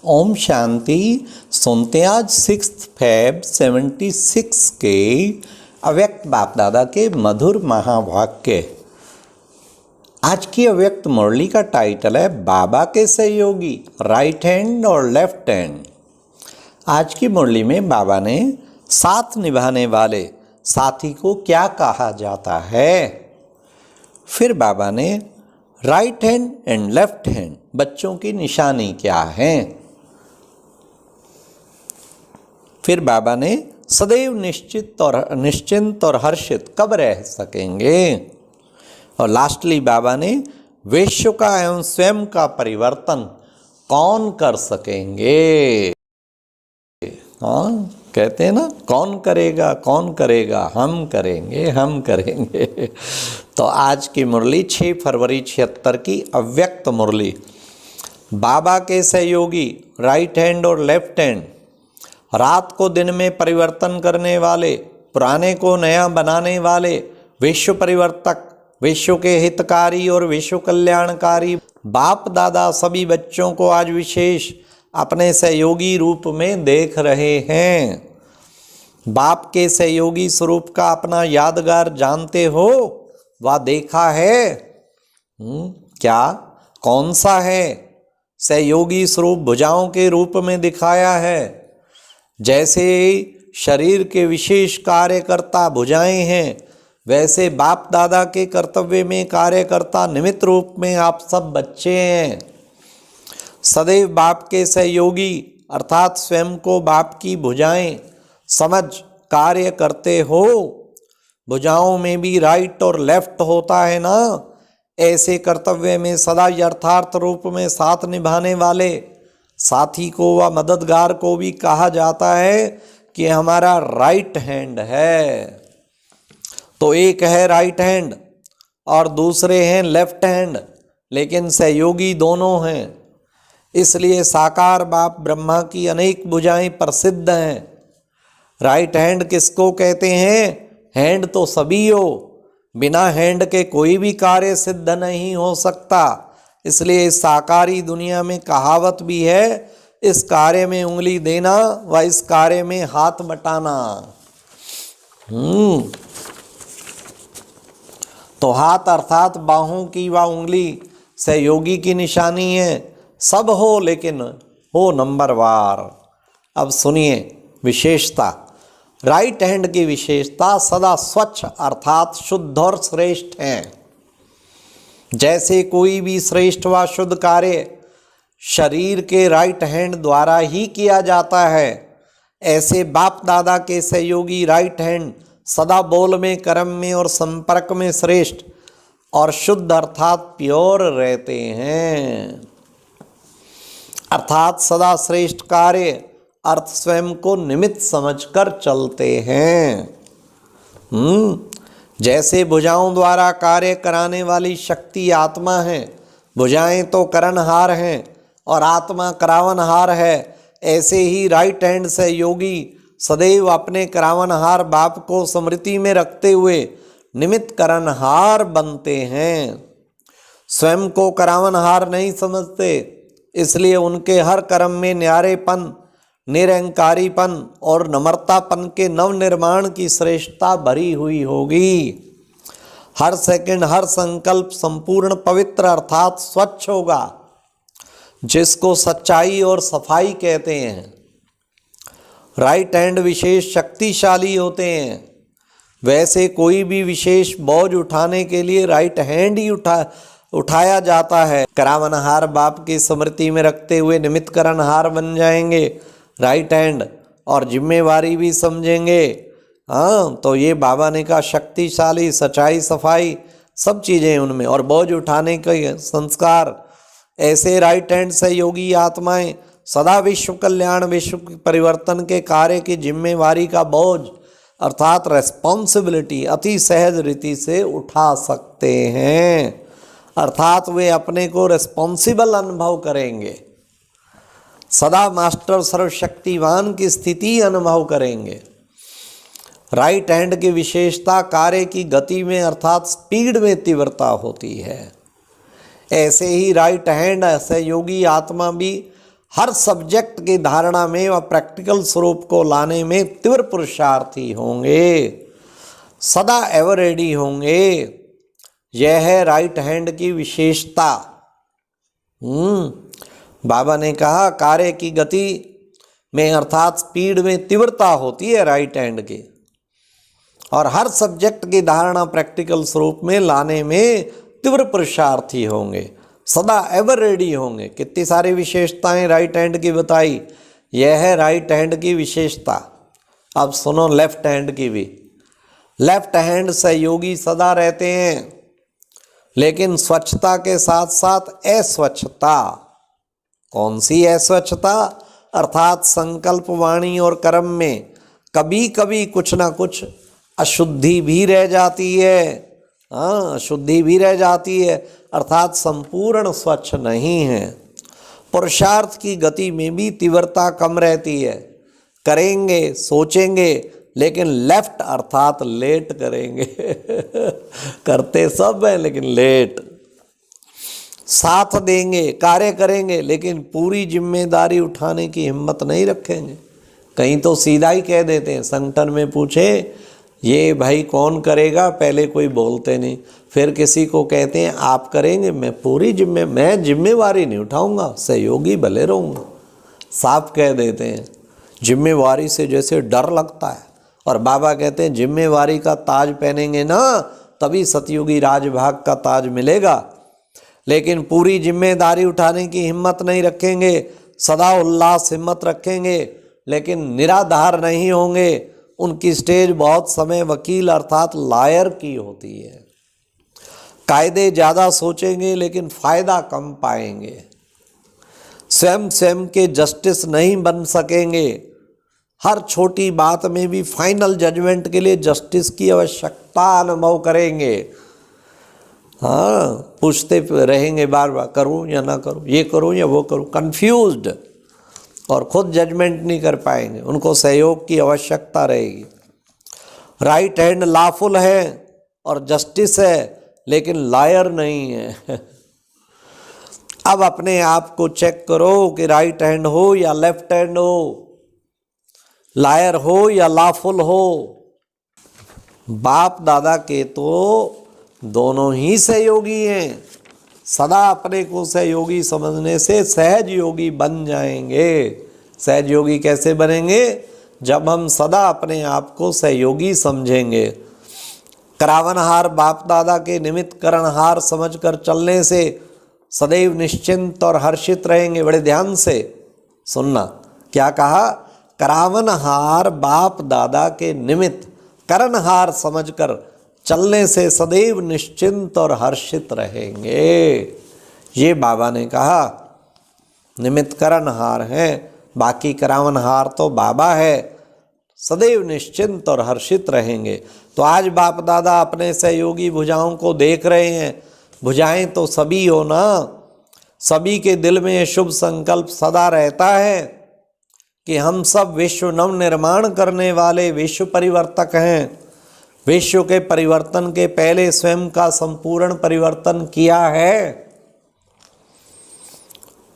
ओम शांति। सुनते हैं आज 6 फरवरी 76 के अव्यक्त बाप दादा के मधुर महावाक्य। आज की अव्यक्त मुरली का टाइटल है बाबा के सहयोगी, राइट हैंड और लेफ्ट हैंड। आज की मुरली में बाबा ने साथ निभाने वाले साथी को क्या कहा जाता है। फिर बाबा ने right hand and left hand बच्चों की निशानी क्या है। फिर बाबा ने सदैव निश्चिंत और हर्षित कब रह सकेंगे। और लास्टली बाबा ने वेश्यों का एवं स्वयं का परिवर्तन कौन कर सकेंगे। हाँ, कहते हैं ना, कौन करेगा कौन करेगा, हम करेंगे हम करेंगे। तो आज की मुरली 6 फरवरी 76 की अव्यक्त मुरली। बाबा के सहयोगी, राइट हैंड और लेफ्ट हैंड, रात को दिन में परिवर्तन करने वाले, पुराने को नया बनाने वाले, विश्व परिवर्तक, विश्व के हितकारी और विश्व कल्याणकारी बाप दादा सभी बच्चों को आज विशेष अपने सहयोगी रूप में देख रहे हैं। बाप के सहयोगी स्वरूप का अपना यादगार जानते हो, वह देखा है? क्या, कौन सा है? सहयोगी स्वरूप भुजाओं के रूप में दिखाया है। जैसे शरीर के विशेष कार्यकर्ता भुजाएं हैं, वैसे बाप दादा के कर्तव्य में कार्यकर्ता निमित्त रूप में आप सब बच्चे हैं। सदैव बाप के सहयोगी अर्थात स्वयं को बाप की भुजाएं समझ कार्य करते हो। भुजाओं में भी राइट और लेफ्ट होता है ना। ऐसे कर्तव्य में सदा यथार्थ रूप में साथ निभाने वाले साथी को व मददगार को भी कहा जाता है कि हमारा राइट हैंड है। तो एक है राइट हैंड और दूसरे हैं लेफ्ट हैंड, लेकिन सहयोगी दोनों हैं। इसलिए साकार बाप ब्रह्मा की अनेक भुजाएं प्रसिद्ध हैं। राइट हैंड किसको कहते हैं? हैंड तो सभी हो, बिना हैंड के कोई भी कार्य सिद्ध नहीं हो सकता। इसलिए इस साकारी दुनिया में कहावत भी है, इस कार्य में उंगली देना व इस कार्य में हाथ बटाना। तो हाथ अर्थात बाहों की व उंगली सहयोगी की निशानी है। सब हो लेकिन हो नंबरवार। अब सुनिए विशेषता। राइट हैंड की विशेषता सदा स्वच्छ अर्थात शुद्ध और श्रेष्ठ है। जैसे कोई भी श्रेष्ठ व शुद्ध कार्य शरीर के राइट हैंड द्वारा ही किया जाता है, ऐसे बाप दादा के सहयोगी राइट हैंड सदा बोल में, कर्म में और संपर्क में श्रेष्ठ और शुद्ध अर्थात प्योर रहते हैं। अर्थात सदा श्रेष्ठ कार्य अर्थ स्वयं को निमित्त समझकर चलते हैं। जैसे भुजाओं द्वारा कार्य कराने वाली शक्ति आत्मा है, भुजाएं तो करणहार हैं और आत्मा करावनहार है, ऐसे ही राइट हैंड से योगी सदैव अपने करावनहार बाप को स्मृति में रखते हुए निमित्त करणहार बनते हैं। स्वयं को करावनहार नहीं समझते, इसलिए उनके हर कर्म में न्यारेपन, निरंकारीपन और नम्रतापन के नवनिर्माण की श्रेष्ठता भरी हुई होगी। हर सेकंड, हर संकल्प संपूर्ण पवित्र अर्थात स्वच्छ होगा, जिसको सच्चाई और सफाई कहते हैं। राइट हैंड विशेष शक्तिशाली होते हैं। वैसे कोई भी विशेष बोझ उठाने के लिए राइट हैंड ही उठाया जाता है। करावनहार बाप की स्मृति में रखते हुए निमित्त करणहार बन जाएंगे राइट हैंड और जिम्मेवारी भी समझेंगे। तो ये बाबा ने कहा शक्तिशाली, सच्चाई, सफाई सब चीज़ें उनमें और बोझ उठाने के संस्कार। ऐसे राइट हैंड से योगी आत्माएं सदा विश्व कल्याण, विश्व परिवर्तन के कार्य की जिम्मेवारी का बोझ अर्थात रेस्पॉन्सिबिलिटी अति सहज रीति से उठा सकते हैं। अर्थात वे अपने को रेस्पॉन्सिबल अनुभव करेंगे, सदा मास्टर सर्वशक्तिवान की स्थिति अनुभव करेंगे। राइट हैंड की विशेषता कार्य की गति में अर्थात स्पीड में तीव्रता होती है। ऐसे ही राइट हैंड सहयोगी आत्मा भी हर सब्जेक्ट की धारणा में व प्रैक्टिकल स्वरूप को लाने में तीव्र पुरुषार्थी होंगे, सदा एवर रेडी होंगे। यह है राइट हैंड की विशेषता। बाबा ने कहा कार्य की गति में अर्थात स्पीड में तीव्रता होती है राइट हैंड की, और हर सब्जेक्ट की धारणा प्रैक्टिकल स्वरूप में लाने में तीव्र पुरुषार्थी होंगे, सदा एवर रेडी होंगे। कितनी सारी विशेषताएं राइट हैंड की बताई, यह है राइट हैंड की विशेषता। अब सुनो लेफ्ट हैंड की भी। लेफ्ट हैंड सहयोगी सदा रहते हैं, लेकिन स्वच्छता के साथ साथ अस्वच्छता। कौन सी अस्वच्छता? अर्थात संकल्प, वाणी और कर्म में कभी कभी कुछ ना कुछ अशुद्धि भी रह जाती है। अशुद्धि भी रह जाती है, अर्थात संपूर्ण स्वच्छ नहीं है। पुरुषार्थ की गति में भी तीव्रता कम रहती है। करेंगे, सोचेंगे, लेकिन लेफ्ट अर्थात लेट करेंगे। करते सब हैं लेकिन लेट। साथ देंगे, कार्य करेंगे, लेकिन पूरी जिम्मेदारी उठाने की हिम्मत नहीं रखेंगे। कहीं तो सीधा ही कह देते हैं, संगठन में पूछे ये भाई कौन करेगा, पहले कोई बोलते नहीं, फिर किसी को कहते हैं आप करेंगे, मैं जिम्मेवारी नहीं उठाऊंगा, सहयोगी भले रहूँगा। साफ कह देते हैं, जिम्मेवारी से जैसे डर लगता है। और बाबा कहते हैं जिम्मेवारी का ताज पहनेंगे ना, तभी सतयुगी राजभाग का ताज मिलेगा। लेकिन पूरी जिम्मेदारी उठाने की हिम्मत नहीं रखेंगे, सदा उल्लास हिम्मत रखेंगे, लेकिन निराधार नहीं होंगे। उनकी स्टेज बहुत समय वकील अर्थात लायर की होती है। कायदे ज़्यादा सोचेंगे लेकिन फ़ायदा कम पाएंगे। स्वयं के जस्टिस नहीं बन सकेंगे। हर छोटी बात में भी फाइनल जजमेंट के लिए जस्टिस की आवश्यकता अनुभव करेंगे। पूछते रहेंगे बार बार, करूं या ना करूं, ये करूं या वो करूं, कंफ्यूज्ड, और खुद जजमेंट नहीं कर पाएंगे। उनको सहयोग की आवश्यकता रहेगी। राइट हैंड लॉफुल है और जस्टिस है, लेकिन लायर नहीं है। अब अपने आप को चेक करो कि राइट हैंड हो या लेफ्ट हैंड हो, लायर हो या लॉफुल हो। बाप दादा के तो दोनों ही सहयोगी हैं। सदा अपने को सहयोगी समझने से सहज योगी बन जाएंगे। सहज योगी कैसे बनेंगे? जब हम सदा अपने आप को सहयोगी समझेंगे। करावनहार बाप दादा के निमित्त करणहार समझकर चलने से सदैव निश्चिंत और हर्षित रहेंगे। बड़े ध्यान से सुनना, क्या कहा? करावनहार बाप दादा के निमित्त करणहार समझकर चलने से सदैव निश्चिंत और हर्षित रहेंगे। ये बाबा ने कहा। निमित्त करणहार हैं, बाकी करावनहार तो बाबा है। सदैव निश्चिंत और हर्षित रहेंगे। तो आज बाप दादा अपने सहयोगी भुजाओं को देख रहे हैं। भुजाएं तो सभी हो ना, सभी के दिल में ये शुभ संकल्प सदा रहता है कि हम सब विश्व नव निर्माण करने वाले विश्व परिवर्तक हैं। विश्व के परिवर्तन के पहले स्वयं का संपूर्ण परिवर्तन किया है।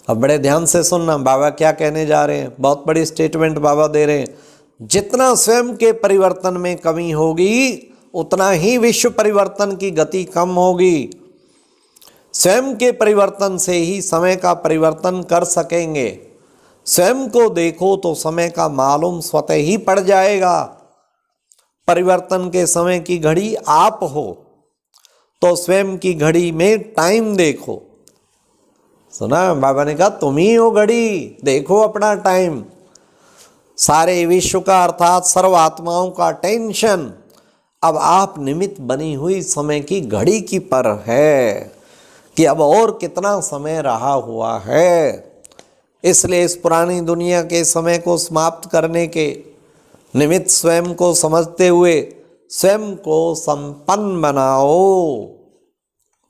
अब बड़े ध्यान से सुनना, बाबा क्या कहने जा रहे हैं। बहुत बड़ी स्टेटमेंट बाबा दे रहे हैं। जितना स्वयं के परिवर्तन में कमी होगी, उतना ही विश्व परिवर्तन की गति कम होगी। स्वयं के परिवर्तन से ही समय का परिवर्तन कर सकेंगे। स्वयं को देखो तो समय का मालूम स्वतः ही पड़ जाएगा। परिवर्तन के समय की घड़ी आप हो, तो स्वयं की घड़ी में टाइम देखो। सुना, बाबा ने कहा तुम ही हो घड़ी, देखो अपना टाइम। सारे विश्व का अर्थात सर्व आत्माओं का टेंशन अब आप निमित्त बनी हुई समय की घड़ी की पर है कि अब और कितना समय रहा हुआ है। इसलिए इस पुरानी दुनिया के समय को समाप्त करने के निमित्त स्वयं को समझते हुए स्वयं को संपन्न बनाओ।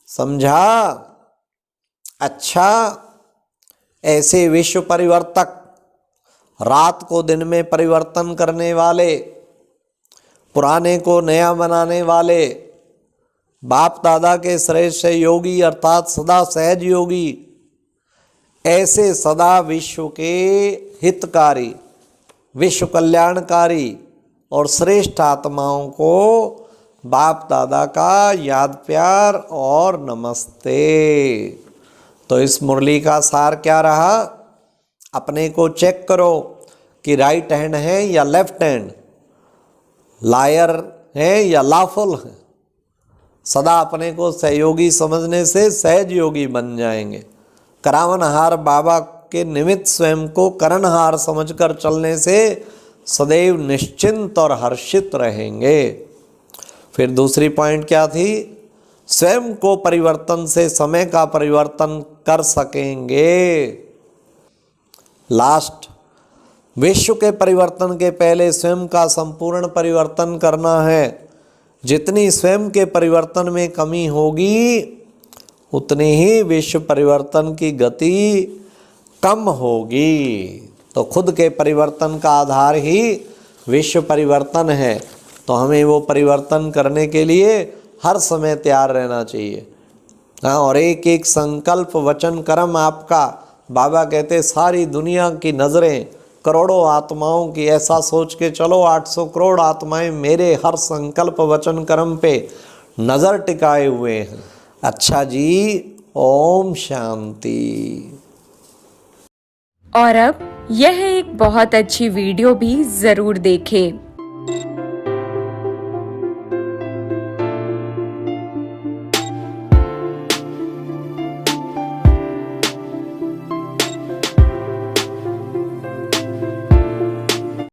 समझा? अच्छा, ऐसे विश्व परिवर्तक, रात को दिन में परिवर्तन करने वाले, पुराने को नया बनाने वाले, बाप दादा के श्रेष्ठ योगी अर्थात सदा सहज योगी, ऐसे सदा विश्व के हितकारी, विश्व कल्याणकारी और श्रेष्ठ आत्माओं को बाप दादा का याद प्यार और नमस्ते। तो इस मुरली का सार क्या रहा? अपने को चेक करो कि राइट हैंड है या लेफ्ट हैंड, लायर है या लाफुल है। सदा अपने को सहयोगी समझने से सहज योगी बन जाएंगे। करावनहार बाबा के निमित्त स्वयं को करणहार समझकर चलने से सदैव निश्चिंत और हर्षित रहेंगे। फिर दूसरी पॉइंट क्या थी? स्वयं को परिवर्तन से समय का परिवर्तन कर सकेंगे। लास्ट, विश्व के परिवर्तन के पहले स्वयं का संपूर्ण परिवर्तन करना है। जितनी स्वयं के परिवर्तन में कमी होगी उतनी ही विश्व परिवर्तन की गति कम होगी। तो खुद के परिवर्तन का आधार ही विश्व परिवर्तन है। तो हमें वो परिवर्तन करने के लिए हर समय तैयार रहना चाहिए। हाँ, और एक एक संकल्प वचन कर्म आपका, बाबा कहते सारी दुनिया की नज़रें करोड़ों आत्माओं की, ऐसा सोच के चलो 800 करोड़ आत्माएं मेरे हर संकल्प वचन कर्म पे नज़र टिकाए हुए हैं। अच्छा जी, ओम शांति। और अब यह एक बहुत अच्छी वीडियो भी ज़रूर देखें।